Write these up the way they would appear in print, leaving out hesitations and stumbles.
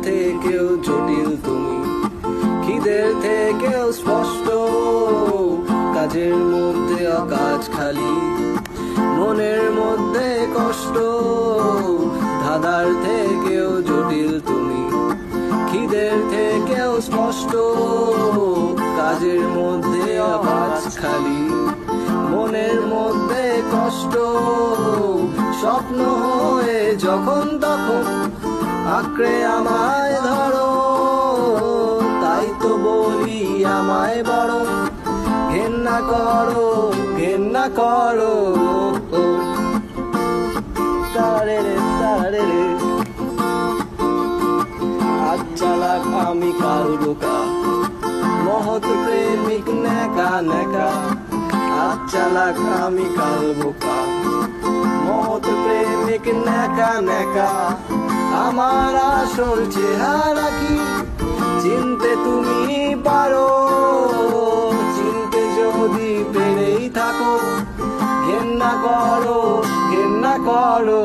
থেকেও জটিল তুমি, খিদের থেকেও স্পষ্ট, কাজের মধ্যে অকাজ খালি, মনের মধ্যে কষ্ট। ধাঁধার থেকেও জটিল তুমি, খিদের থেকেও স্পষ্ট, কাজের মধ্যে অকাজ খালি, মনের মধ্যে কষ্ট। স্বপ্ন হয়ে যখন তখন আঁকড়ে আমায় ধরো, তাই তো বলি আমায় বড় ঘেন্না করো, ঘেন্না করো। তারে রে তারে রে, আজ চালাক আমি কাল বোকা, মহৎ প্রেমিক নেকা নেকা। আজ চালাক আমি কাল বোকা, মহৎ প্রেমিক নেকা নেকা। আমার আসল চেহারা কি চিনতে তুমি পারো, চিনতে যদি পেরেই থাকো, ঘেন্না করো, ঘেন্না করো।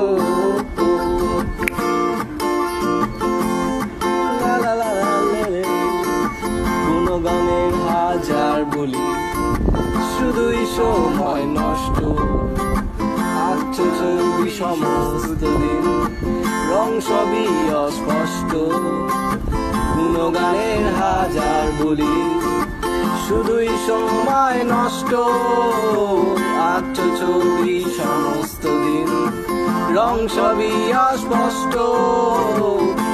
গুণগানের হাজার বলি, শুধুই সময় নষ্ট। আচ্ছো ছবি সমস্ত দিন, রং সবই অস্পষ্ট। গুণগানের হাজার বলি, শুধুই সময় নষ্ট। আচ্ছো ছবি সমস্ত দিন, রং সবই অস্পষ্ট।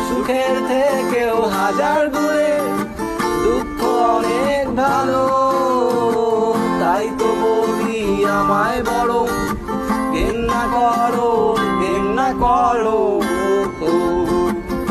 সুখের থেকেও হাজার গুণে দুঃখ অনেক ভালো, তাই তো বলি আমায় বড় ঘেন্না করো, ঘেন্না করো।